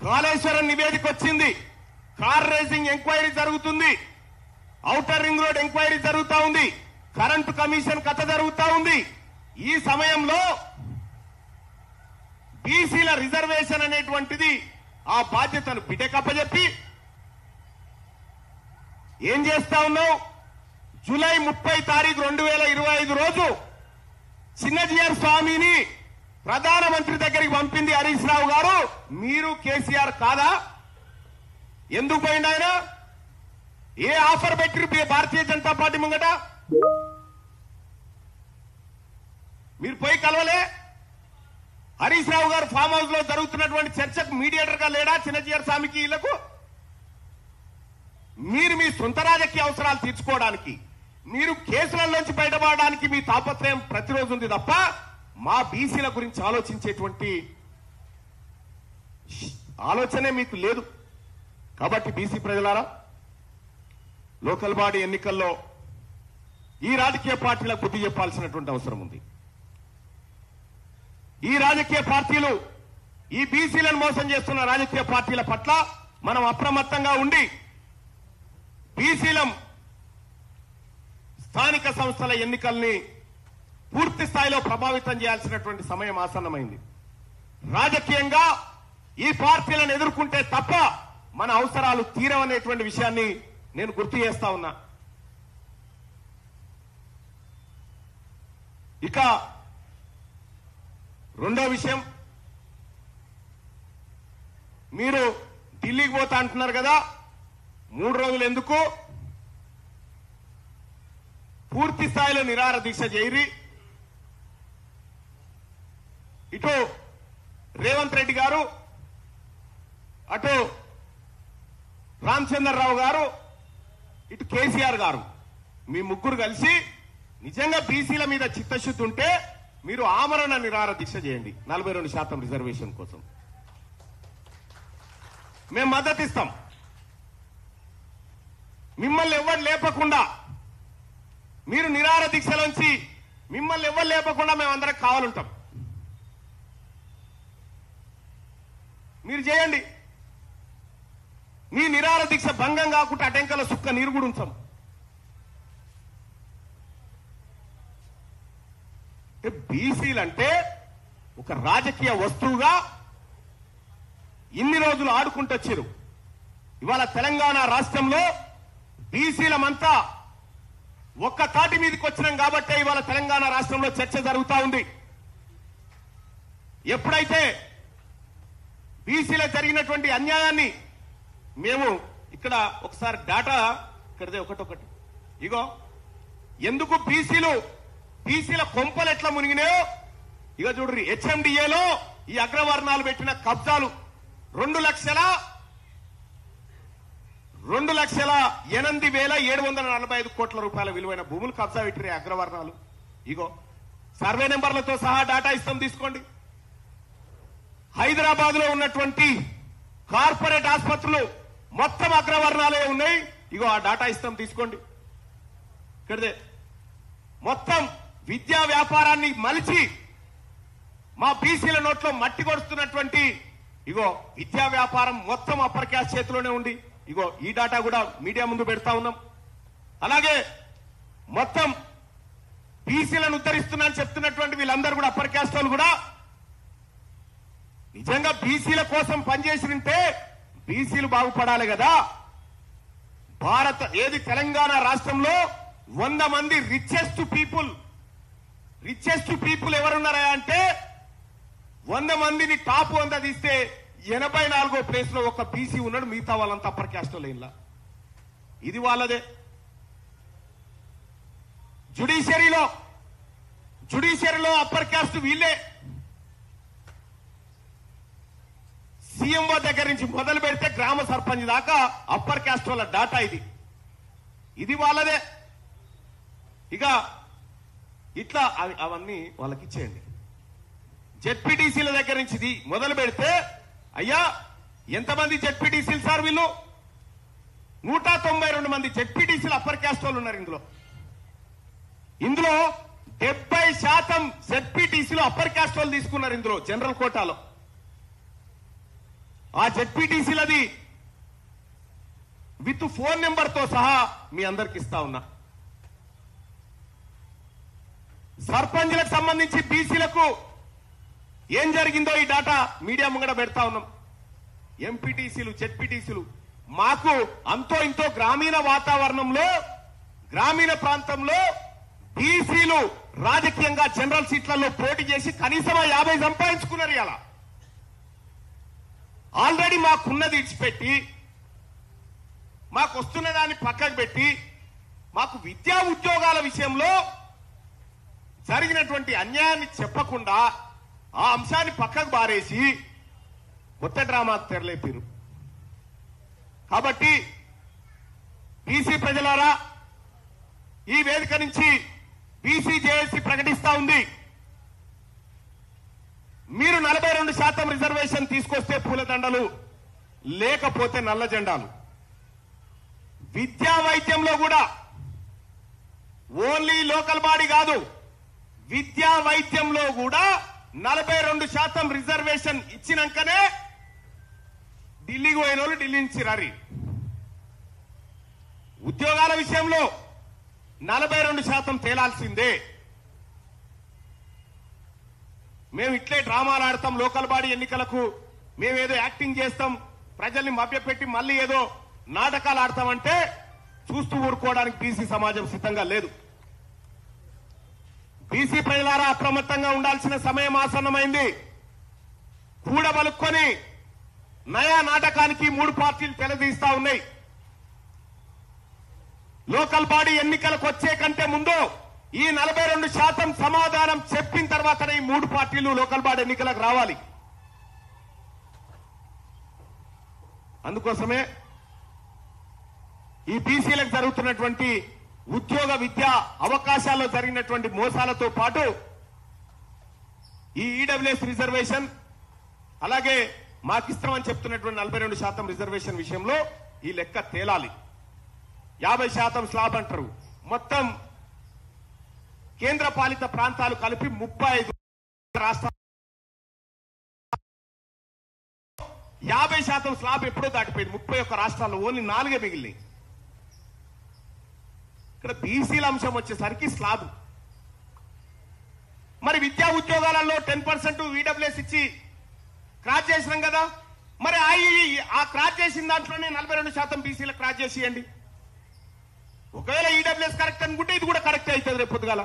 కాళేశ్వరం నివేదిక వచ్చింది, car racing enquiry జరుగుతుంది, ఔటర్ రింగ్ రోడ్ ఎంక్వైరీ జరుగుతా ఉంది, కరెంటు కమిషన్ కథ జరుగుతా ఉంది. ఈ సమయంలో బీసీల రిజర్వేషన్ అనేటువంటిది ఆ బాధ్యతను బిడ్డకప్పచెప్పి ఏం చేస్తా ఉన్నావు? జూలై 30 తారీఖు 2025 రోజు చిన్నజీఆర్ స్వామిని ప్రధానమంత్రి దగ్గరికి పంపింది హరీష్ రావు గారు. మీరు కేసీఆర్ కాదా? ఎందుకు పోయింది ఆయన? ఏ ఆఫర్ పెట్టి భారతీయ జనతా పార్టీ ముంగట? మీరు పోయి కలవలే? హరీష్ రావు గారు ఫామ్ హౌస్ లో జరుగుతున్నటువంటి చర్చకు మీడియేటర్ గా లేడా చిన్నజీఆర్ స్వామికి? వీళ్లకు మీరు మీ సొంత రాజకీయ అవసరాలు తీర్చుకోవడానికి, మీరు కేసులలోంచి బయటపడడానికి మీ తాపత్రయం ప్రతిరోజు ఉంది తప్ప మా బీసీల గురించి ఆలోచించేటువంటి ఆలోచనే మీకు లేదు. కాబట్టి బీసీ ప్రజలారా, లోకల్ బాడీ ఎన్నికల్లో ఈ రాజకీయ పార్టీలకు బుద్ధి చెప్పాల్సినటువంటి అవసరం ఉంది. ఈ రాజకీయ పార్టీలు ఈ బీసీలను మోసం చేస్తున్న రాజకీయ పార్టీల పట్ల మనం అప్రమత్తంగా ఉండి బీసీలం స్థానిక సంస్థల ఎన్నికల్ని పూర్తి స్థాయిలో ప్రభావితం చేయాల్సినటువంటి సమయం ఆసన్నమైంది. రాజకీయంగా ఈ పార్టీలను ఎదుర్కొంటే తప్ప మన అవసరాలు తీరవనేటువంటి విషయాన్ని నేను గుర్తు చేస్తా ఉన్నా. ఇక రెండో విషయం, మీరు ఢిల్లీకి పోతా అంటున్నారు కదా, 3 రోజులు ఎందుకు? పూర్తి స్థాయిలో నిరాహార దీక్ష చేయరి. ఇటు రేవంత్ రెడ్డి గారు, అటు రామచంద్రరావు గారు, ఇటు కేసీఆర్ గారు, మీ ముగ్గురు కలిసి నిజంగా బీసీల మీద చిత్తశుద్ధి ఉంటే మీరు ఆమరణ నిరాహార దీక్ష చేయండి 42% రిజర్వేషన్ కోసం. మేము మద్దతు ఇస్తాం. మిమ్మల్ని ఎవరు లేపకుండా, మీరు నిరాహార దీక్షలోంచి మిమ్మల్ని ఎవరు లేపకుండా మేమందరం కావాలంటాం. మీరు చేయండి. మీ నిరాహార దీక్ష భంగం కాకుండా అటెంకల సుక్క నీరు కూడా ఉంచాం. బీసీలంటే ఒక రాజకీయ వస్తువుగా ఇన్ని రోజులు ఆడుకుంటొచ్చారు. ఇవాళ తెలంగాణ రాష్ట్రంలో బీసీలమంతా ఒక్క తాటి మీదకి వచ్చినాం కాబట్టే ఇవాళ తెలంగాణ రాష్ట్రంలో చర్చ జరుగుతా ఉంది. ఎప్పుడైతే బీసీలో జరిగినటువంటి అన్యాయాన్ని మేము ఇక్కడ ఒకసారి డాటా ఇక్కడదే ఒకటొకటి ఇగో ఎందుకు బీసీల కొంపలు ఎట్లా మునిగినాయో ఇక చూడ్రి. హెచ్ఎండిఏలో ఈ అగ్రవర్ణాలు పెట్టిన కబ్జాలు 2,08,745 కోట్ల రూపాయల విలువైన భూములు కబ్జా పెట్టిరే అగ్రవర్ణాలు. ఇగో సర్వే నెంబర్లతో సహా డాటా ఇస్తాం, తీసుకోండి. హైదరాబాద్ లో ఉన్నటువంటి కార్పొరేట్ ఆసుపత్రులు మొత్తం అగ్రవర్ణాలే ఉన్నాయి. ఇగో ఆ డాటా ఇస్తాం, తీసుకోండి. ఇక్కడదే మొత్తం విద్యా వ్యాపారాన్ని మలిచి మా బీసీల నోట్లో మట్టి కొడుతున్నటువంటి ఇగో విద్యా వ్యాపారం మొత్తం అప్పర్ క్యాస్ట్ చేతిలోనే ఉంది. ఇగో ఈ డాటా కూడా మీడియా ముందు పెడతా ఉన్నాం. అలాగే మొత్తం బీసీలను ఉద్ధరిస్తున్నా అని చెప్తున్నటువంటి వీళ్ళందరూ కూడా అప్పర్ క్యాస్ట్ వాళ్ళు కూడా నిజంగా బీసీల కోసం పనిచేసినంటే బీసీలు బాగుపడాలి కదా. తెలంగాణ రాష్ట్రంలో 100 మంది రిచెస్ట్ పీపుల్ ఎవరున్నారా అంటే 100 మందిని టాప్ 100 తీస్తే 84వ ప్లేస్ లో ఒక బీసీ ఉన్నాడు. మిగతా వాళ్ళంతా అప్పర్ క్యాస్ట్ లైన్లా. ఇది వాళ్ళదే. జుడిషియరీలో అప్పర్ క్యాస్ట్ వీళ్ళే. సీఎంఓ దగ్గర నుంచి మొదలు పెడితే గ్రామ సర్పంచ్ దాకా అప్పర్ క్యాస్ట్ వాళ్ళ డాటా ఇది వాళ్ళదే. ఇక ఇట్లా అవన్నీ వాళ్ళకి ఇచ్చేయండి. జెడ్పీటీసీల దగ్గర నుంచి మొదలు పెడితే అయ్యా ఎంతమంది జెడ్పీటీసీలు సార్? వీళ్ళు 192 మంది జెడ్పీటీసీలు అప్పర్ క్యాస్ట్ వాళ్ళు ఉన్నారు. ఇందులో 70% జెడ్పీటీసీలు అప్పర్ క్యాస్ట్ వాళ్ళు తీసుకున్నారు. ఇందులో జనరల్ కోటాలో ఆ జెడ్పీటీసీలది విత్ ఫోన్ నెంబర్తో సహా మీ అందరికి ఇస్తా ఉన్నా. సర్పంచ్లకు సంబంధించి బీసీలకు ఏం జరిగిందో ఈ డాటా మీడియా ముంగడ పెడతా ఉన్నాం. ఎంపీటీసీలు జెడ్పీటీసీలు మాకు అంతో ఇంతో గ్రామీణ వాతావరణంలో గ్రామీణ ప్రాంతంలో బీసీలు రాజకీయంగా జనరల్ సీట్లలో పోటీ చేసి కనీసం 50 సంపాదించుకున్నారు. ఇలా ఆల్రెడీ మాకున్నది ఇడిచిపెట్టి మాకు వస్తున్న దాన్ని పక్కకు పెట్టి మాకు విద్యా ఉద్యోగాల విషయంలో జరిగినటువంటి అన్యాయాన్ని చెప్పకుండా ఆ అంశాన్ని పక్కకు బారేసి కొత్త డ్రామాకు తెరలేపారు. కాబట్టి బీసీ ప్రజలారా, ఈ వేదిక నుంచి బీసీ జేఏసీ ప్రకటిస్తా ఉంది, మీరు 42% రిజర్వేషన్ తీసుకొస్తే పూలదండలు, లేకపోతే నల్ల జెండాలు. విద్యా వైద్యంలో కూడా ఓన్లీ లోకల్ బాడీ కాదు, విద్యా వైద్యంలో కూడా 42% రిజర్వేషన్ ఇచ్చినాకనే ఢిల్లీకి పోయిన వాళ్ళు ఢిల్లీ నుంచి రారి. ఉద్యోగాల విషయంలో 42% తేలాల్సిందే. మేము ఇట్లే డ్రామాలు ఆడతాం, లోకల్ బాడీ ఎన్నికలకు మేమేదో యాక్టింగ్ చేస్తాం, ప్రజల్ని మభ్యపెట్టి మళ్ళీ ఏదో నాటకాలు ఆడతామంటే చూస్తూ ఊరుకోవడానికి బీసీ సమాజం సిద్ధంగా లేదు. బీసీ ప్రజలారా, అప్రమత్తంగా ఉండాల్సిన సమయం ఆసన్నమైంది. కూడబలుక్కొని నయా నాటకానికి 3 పార్టీలు తెలదీస్తా ఉన్నాయి. లోకల్ బాడీ ఎన్నికలకు వచ్చే కంటే ముందు ఈ 42% సమాధానం చెప్పిన తర్వాతనే ఈ 3 పార్టీలు లోకల్ బాడీ ఎన్నికలకు రావాలి. అందుకోసమే ఈ బీసీలకు జరుగుతున్నటువంటి ఉద్యోగ విద్యా అవకాశాల్లో జరిగినటువంటి మోసాలతో పాటు ఈ ఈడబ్ల్యూఎస్ రిజర్వేషన్, అలాగే మాకిస్తామని చెప్తున్నటువంటి 42% రిజర్వేషన్ విషయంలో ఈ లెక్క తేలాలి. 50% స్లాబ్ అంటారు. మొత్తం కేంద్ర పాలిత ప్రాంతాలు కలిపి 35 రాష్ట్రాలు 50% స్లాబ్ ఎప్పుడో దాటిపోయింది. 31 రాష్ట్రాల్లో ఓన్లీ 4 మిగిలినాయి. ఇక్కడ బీసీల అంశం వచ్చేసరికి స్లాబ్. మరి విద్యా ఉద్యోగాలలో 10% ఈడబ్ల్యూఎస్ ఇచ్చి క్రాచ్ చేసినాం కదా, మరి ఆ క్రాచ్ చేసిన దాంట్లోనే 42% బీసీలకు క్రాచ్ చేసేయండి. ఒకవేళ ఈడబ్ల్యూఎస్ కరెక్ట్ అనుకుంటే ఇది కూడా కరెక్ట్ అవుతుంది రేపు పొద్దుగాల.